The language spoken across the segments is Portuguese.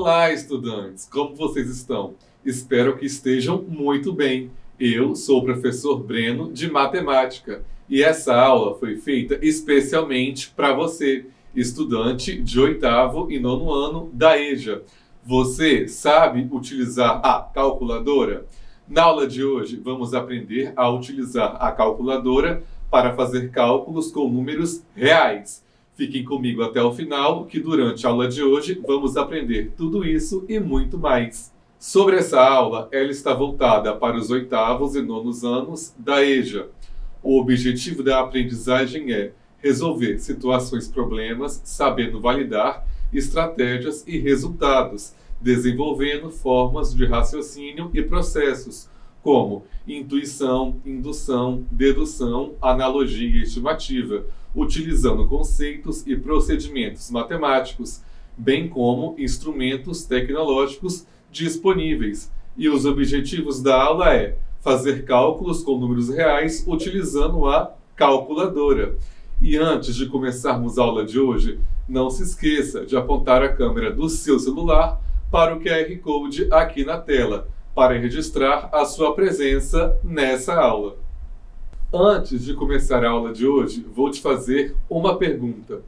Olá, estudantes! Como vocês estão? Espero que estejam muito bem. Eu sou o professor Breno, de Matemática, e essa aula foi feita especialmente para você, estudante de 8º e 9º ano da EJA. Você sabe utilizar a calculadora? Na aula de hoje, vamos aprender a utilizar a calculadora para fazer cálculos com números reais. Fiquem comigo até o final, que durante a aula de hoje vamos aprender tudo isso e muito mais. Sobre essa aula, ela está voltada para os 8º e 9º anos da EJA. O objetivo da aprendizagem é resolver situações-problemas, sabendo validar estratégias e resultados, desenvolvendo formas de raciocínio e processos, como intuição, indução, dedução, analogia e estimativa, utilizando conceitos e procedimentos matemáticos, bem como instrumentos tecnológicos disponíveis. E os objetivos da aula é fazer cálculos com números reais utilizando a calculadora. E antes de começarmos a aula de hoje, não se esqueça de apontar a câmera do seu celular para o QR Code aqui na tela, para registrar a sua presença nessa aula. Antes de começar a aula de hoje, vou te fazer uma pergunta.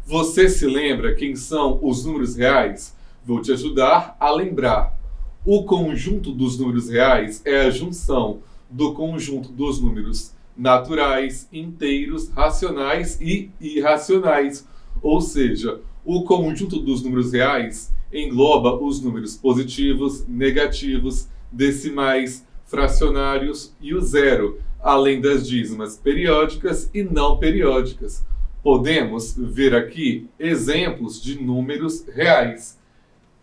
Você se lembra quem são os números reais? Vou te ajudar a lembrar. O conjunto dos números reais é a junção do conjunto dos números naturais, inteiros, racionais e irracionais. Ou seja, o conjunto dos números reais engloba os números positivos, negativos, decimais, fracionários e o zero, além das dízimas periódicas e não periódicas. Podemos ver aqui exemplos de números reais.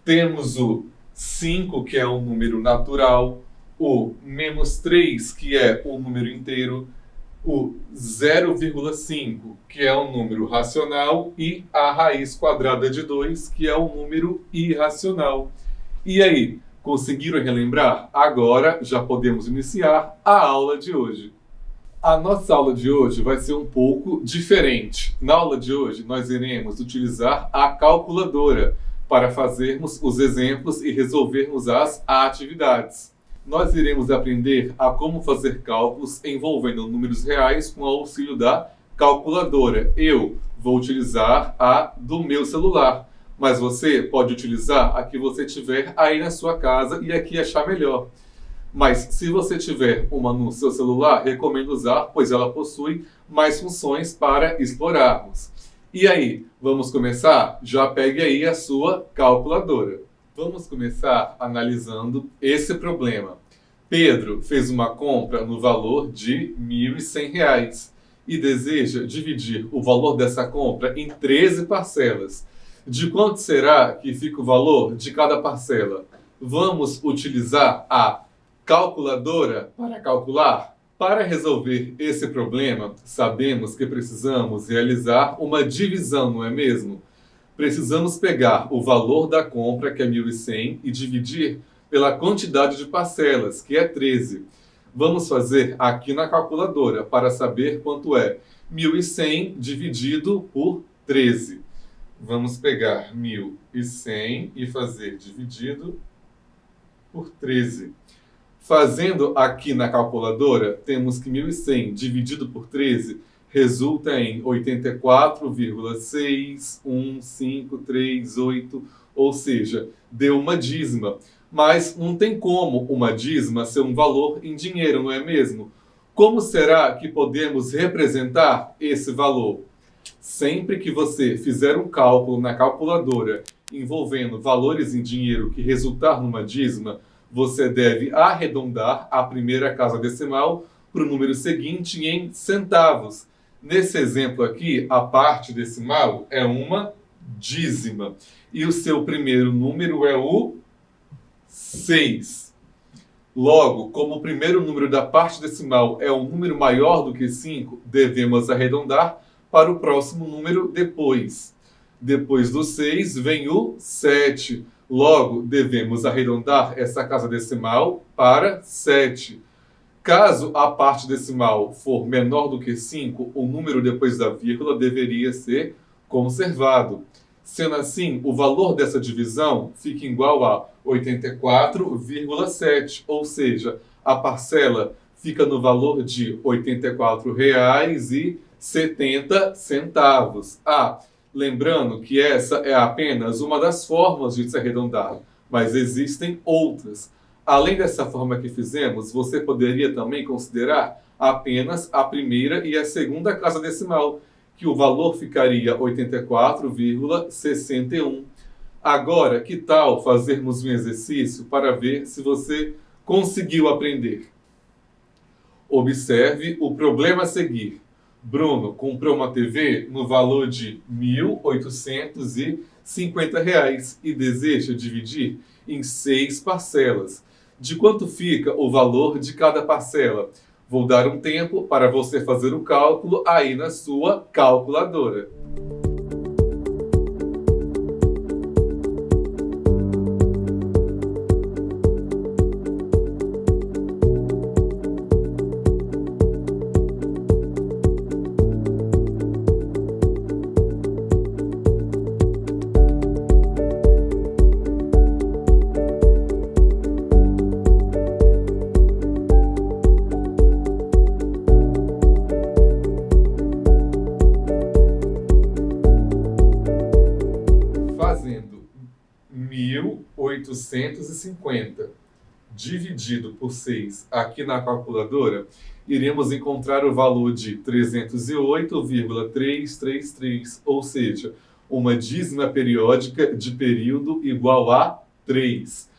Temos o 5, que é um número natural, o -3, que é um número inteiro, o 0,5, que é um número racional, e a raiz quadrada de 2, que é um número irracional. E aí, conseguiram relembrar? Agora já podemos iniciar a aula de hoje. A nossa aula de hoje vai ser um pouco diferente. Na aula de hoje, nós iremos utilizar a calculadora para fazermos os exemplos e resolvermos as atividades. Nós iremos aprender a como fazer cálculos envolvendo números reais com o auxílio da calculadora. Eu vou utilizar a do meu celular, mas você pode utilizar a que você tiver aí na sua casa e a que achar melhor. Mas se você tiver uma no seu celular, recomendo usar, pois ela possui mais funções para explorarmos. E aí, vamos começar? Já pegue aí a sua calculadora. Vamos começar analisando esse problema. Pedro fez uma compra no valor de R$ 1.100 e deseja dividir o valor dessa compra em 13 parcelas. De quanto será que fica o valor de cada parcela? Vamos utilizar a calculadora para calcular? Para resolver esse problema, sabemos que precisamos realizar uma divisão, não é mesmo? Precisamos pegar o valor da compra, que é 1.100, e dividir pela quantidade de parcelas, que é 13. Vamos fazer aqui na calculadora para saber quanto é 1.100 dividido por 13. Vamos pegar 1.100 e fazer dividido por 13. Fazendo aqui na calculadora, temos que 1.100 dividido por 13 resulta em 84,61538, ou seja, deu uma dízima. Mas não tem como uma dízima ser um valor em dinheiro, não é mesmo? Como será que podemos representar esse valor? Sempre que você fizer um cálculo na calculadora envolvendo valores em dinheiro que resultar numa dízima, você deve arredondar a primeira casa decimal para o número seguinte em centavos. Nesse exemplo aqui, a parte decimal é uma dízima. E o seu primeiro número é o 6. Logo, como o primeiro número da parte decimal é um número maior do que 5, devemos arredondar para o próximo número depois. Depois do 6 vem o 7. Logo, devemos arredondar essa casa decimal para 7. Caso a parte decimal for menor do que 5, o número depois da vírgula deveria ser conservado. Sendo assim, o valor dessa divisão fica igual a 84,7, ou seja, a parcela fica no valor de R$ 84,70. Lembrando que essa é apenas uma das formas de se arredondar, mas existem outras. Além dessa forma que fizemos, você poderia também considerar apenas a primeira e a segunda casa decimal, que o valor ficaria 84,61. Agora, que tal fazermos um exercício para ver se você conseguiu aprender? Observe o problema a seguir. Bruno comprou uma TV no valor de R$ 1.850 e deseja dividir em 6 parcelas. De quanto fica o valor de cada parcela? Vou dar um tempo para você fazer o cálculo aí na sua calculadora. Fazendo 1.850 dividido por 6 aqui na calculadora, iremos encontrar o valor de 308,333, ou seja, uma dízima periódica de período igual a 3.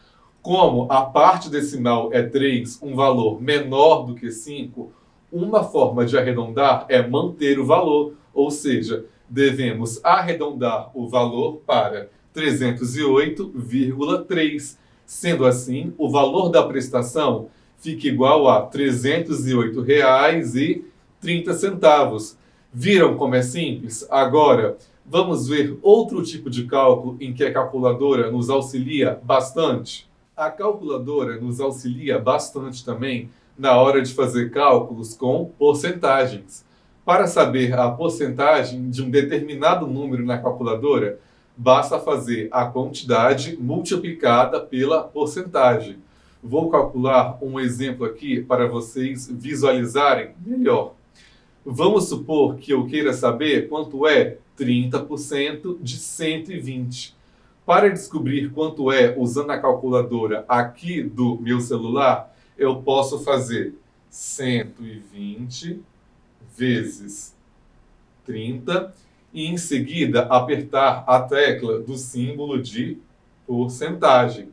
Como a parte decimal é 3, um valor menor do que 5, uma forma de arredondar é manter o valor, ou seja, devemos arredondar o valor para 308,3. Sendo assim, o valor da prestação fica igual a R$ 308,30. Viram como é simples? Agora, vamos ver outro tipo de cálculo em que a calculadora nos auxilia bastante. A calculadora nos auxilia bastante também na hora de fazer cálculos com porcentagens. Para saber a porcentagem de um determinado número na calculadora, basta fazer a quantidade multiplicada pela porcentagem. Vou calcular um exemplo aqui para vocês visualizarem melhor. Vamos supor que eu queira saber quanto é 30% de 120. Para descobrir quanto é usando a calculadora aqui do meu celular, eu posso fazer 120 vezes 30 e em seguida apertar a tecla do símbolo de porcentagem.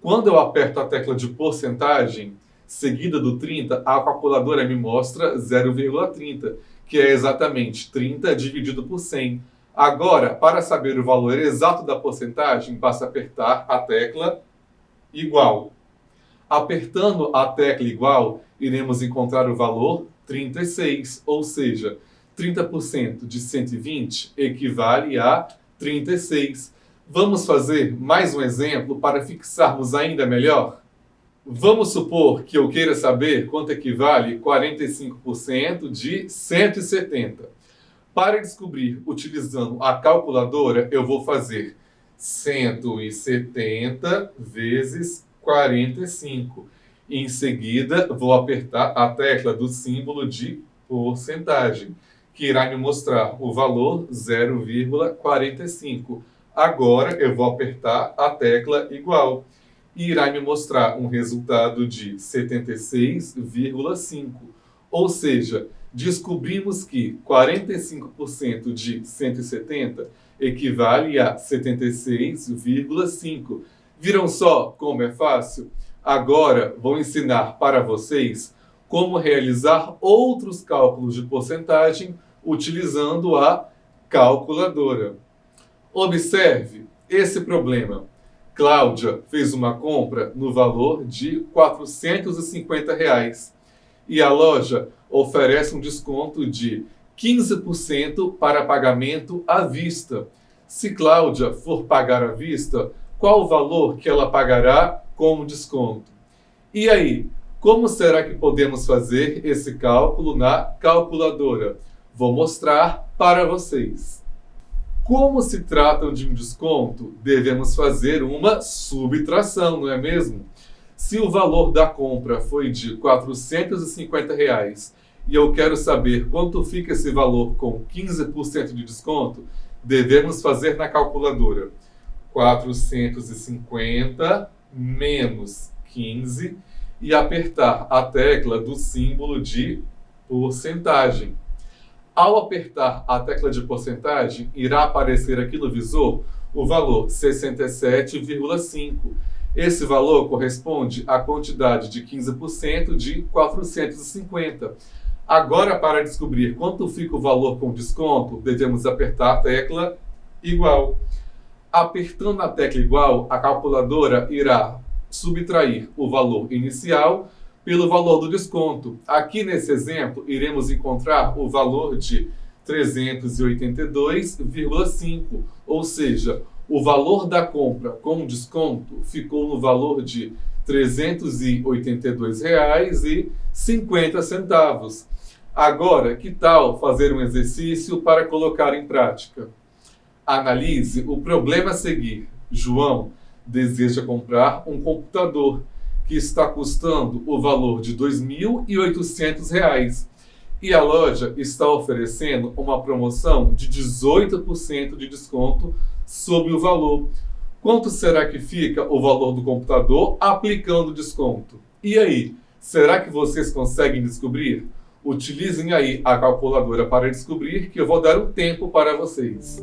Quando eu aperto a tecla de porcentagem, seguida do 30, a calculadora me mostra 0,30, que é exatamente 30 dividido por 100. Agora, para saber o valor exato da porcentagem, basta apertar a tecla igual. Apertando a tecla igual, iremos encontrar o valor 36, ou seja, 30% de 120 equivale a 36. Vamos fazer mais um exemplo para fixarmos ainda melhor? Vamos supor que eu queira saber quanto equivale 45% de 170. Para descobrir utilizando a calculadora, eu vou fazer 170 vezes 45. E em seguida, vou apertar a tecla do símbolo de porcentagem, que irá me mostrar o valor 0,45. Agora, eu vou apertar a tecla igual e irá me mostrar um resultado de 76,5. Ou seja, descobrimos que 45% de 170 equivale a 76,5. Viram só como é fácil? Agora vou ensinar para vocês como realizar outros cálculos de porcentagem utilizando a calculadora. Observe esse problema. Cláudia fez uma compra no valor de R$ 450 e a loja oferece um desconto de 15% para pagamento à vista. Se Cláudia for pagar à vista, qual o valor que ela pagará como desconto? E aí, como será que podemos fazer esse cálculo na calculadora? Vou mostrar para vocês. Como se trata de um desconto, devemos fazer uma subtração, não é mesmo? Se o valor da compra foi de R$ 450 e eu quero saber quanto fica esse valor com 15% de desconto, devemos fazer na calculadora 450 menos 15 e apertar a tecla do símbolo de porcentagem. Ao apertar a tecla de porcentagem, irá aparecer aqui no visor o valor 67,5. Esse valor corresponde à quantidade de 15% de 450. Agora, para descobrir quanto fica o valor com desconto, devemos apertar a tecla igual. Apertando a tecla igual, a calculadora irá subtrair o valor inicial pelo valor do desconto. Aqui nesse exemplo, iremos encontrar o valor de 382,5, ou seja, o valor da compra com desconto ficou no valor de R$ 382,50. Agora, que tal fazer um exercício para colocar em prática? Analise o problema a seguir. João deseja comprar um computador que está custando o valor de R$ 2.800 e a loja está oferecendo uma promoção de 18% de desconto sobre o valor. Quanto será que fica o valor do computador aplicando desconto? E aí, será que vocês conseguem descobrir? Utilizem aí a calculadora para descobrir, que eu vou dar um tempo para vocês.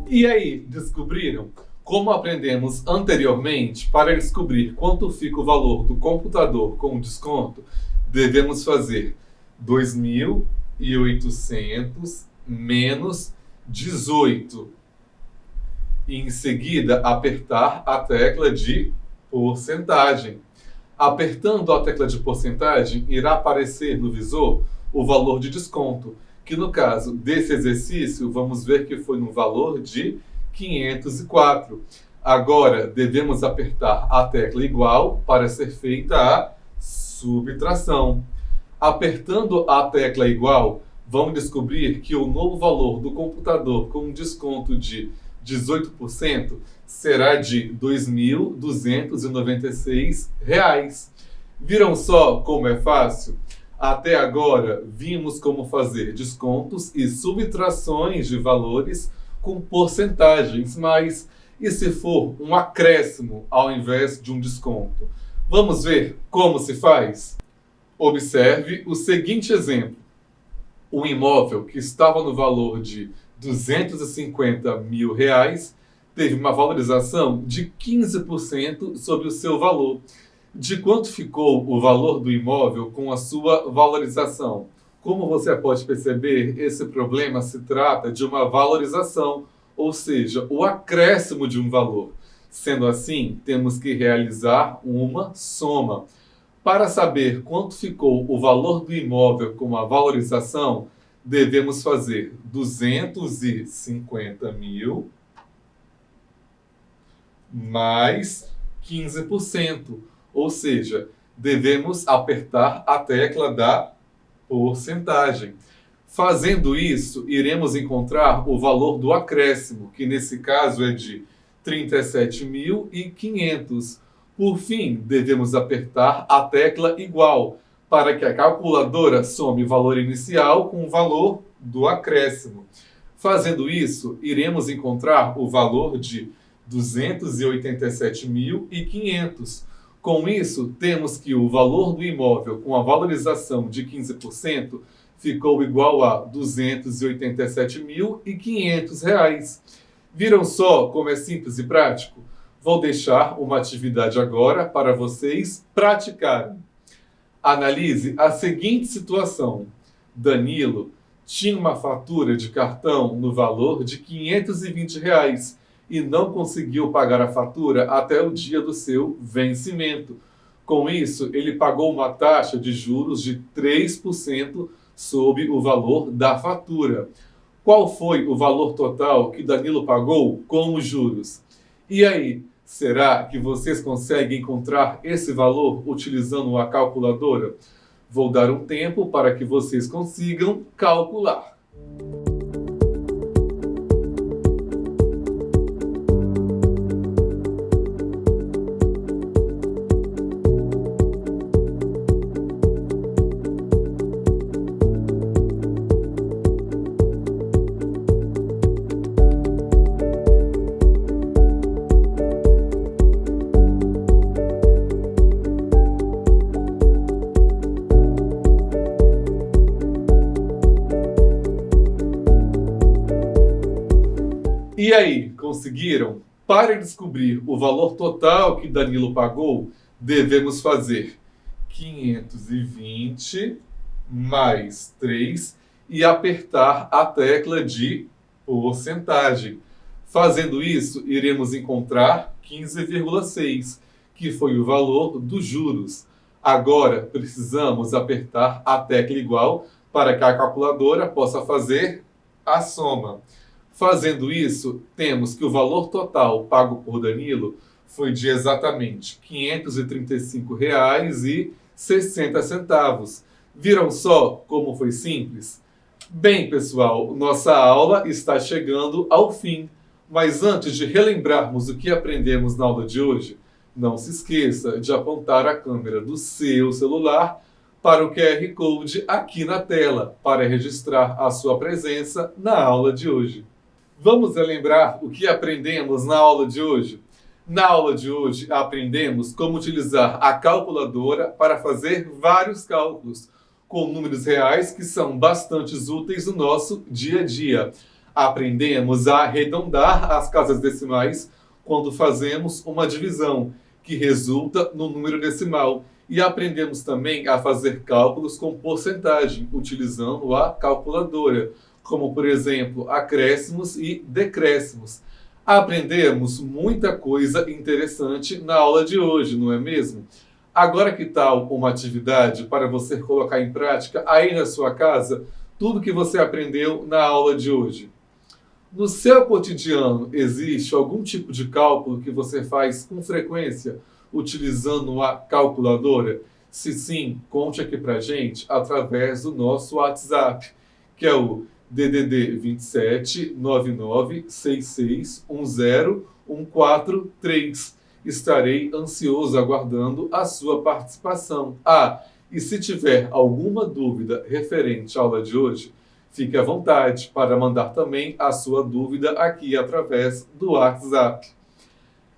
E aí, descobriram? Como aprendemos anteriormente, para descobrir quanto fica o valor do computador com desconto, devemos fazer 2.800 menos 18. E em seguida, apertar a tecla de porcentagem. Apertando a tecla de porcentagem, irá aparecer no visor o valor de desconto, que no caso desse exercício, vamos ver que foi no valor de 504. Agora, devemos apertar a tecla igual para ser feita a subtração. Apertando a tecla igual, vamos descobrir que o novo valor do computador com um desconto de 18% será de R$ 2.296. Viram só como é fácil? Até agora, vimos como fazer descontos e subtrações de valores com porcentagens, mas e se for um acréscimo ao invés de um desconto? Vamos ver como se faz? Observe o seguinte exemplo. Um imóvel que estava no valor de R$ 250 mil teve uma valorização de 15% sobre o seu valor. De quanto ficou o valor do imóvel com a sua valorização? Como você pode perceber, esse problema se trata de uma valorização, ou seja, o acréscimo de um valor. Sendo assim, temos que realizar uma soma. Para saber quanto ficou o valor do imóvel com a valorização, devemos fazer 250 mil mais 15%. Ou seja, devemos apertar a tecla da porcentagem. Fazendo isso, iremos encontrar o valor do acréscimo, que nesse caso é de 37.500. Por fim, devemos apertar a tecla igual, para que a calculadora some o valor inicial com o valor do acréscimo. Fazendo isso, iremos encontrar o valor de 287.500. Com isso, temos que o valor do imóvel com a valorização de 15% ficou igual a R$ 287.500. Viram só como é simples e prático? Vou deixar uma atividade agora para vocês praticarem. Analise a seguinte situação. Danilo Tinha uma fatura de cartão no valor de R$ 520 e não conseguiu pagar a fatura até o dia do seu vencimento. Com isso, ele pagou uma taxa de juros de 3% sobre o valor da fatura. Qual foi o valor total que Danilo pagou com os juros? E aí, será que vocês conseguem encontrar esse valor utilizando a calculadora? Vou dar um tempo para que vocês consigam calcular. E aí, conseguiram? Para descobrir o valor total que Danilo pagou, devemos fazer 520 mais 3 e apertar a tecla de porcentagem. Fazendo isso, iremos encontrar 15,6, que foi o valor dos juros. Agora, precisamos apertar a tecla igual para que a calculadora possa fazer a soma. Fazendo isso, temos que o valor total pago por Danilo foi de exatamente R$ 535,60. Viram só como foi simples? Bem, pessoal, nossa aula está chegando ao fim. Mas antes de relembrarmos o que aprendemos na aula de hoje, não se esqueça de apontar a câmera do seu celular para o QR Code aqui na tela, para registrar a sua presença na aula de hoje. Vamos relembrar o que aprendemos na aula de hoje? Na aula de hoje, aprendemos como utilizar a calculadora para fazer vários cálculos com números reais que são bastante úteis no nosso dia a dia. Aprendemos a arredondar as casas decimais quando fazemos uma divisão, que resulta no número decimal. E aprendemos também a fazer cálculos com porcentagem, utilizando a calculadora, como, por exemplo, acréscimos e decréscimos. Aprendemos muita coisa interessante na aula de hoje, não é mesmo? Agora, que tal uma atividade para você colocar em prática aí na sua casa tudo que você aprendeu na aula de hoje? No seu cotidiano, existe algum tipo de cálculo que você faz com frequência utilizando a calculadora? Se sim, conte aqui pra gente através do nosso WhatsApp, que é o DDD 27 99 66 10 143. Estarei ansioso aguardando a sua participação. E se tiver alguma dúvida referente à aula de hoje, fique à vontade para mandar também a sua dúvida aqui através do WhatsApp.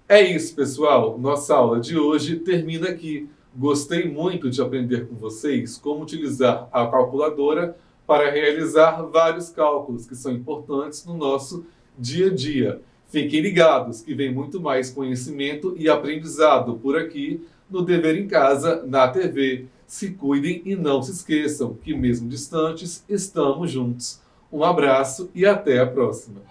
É isso, pessoal. Nossa aula de hoje termina aqui. Gostei muito de aprender com vocês como utilizar a calculadora para realizar vários cálculos que são importantes no nosso dia a dia. Fiquem ligados que vem muito mais conhecimento e aprendizado por aqui no Dever em Casa, na TV. Se cuidem e não se esqueçam que mesmo distantes, estamos juntos. Um abraço e até a próxima.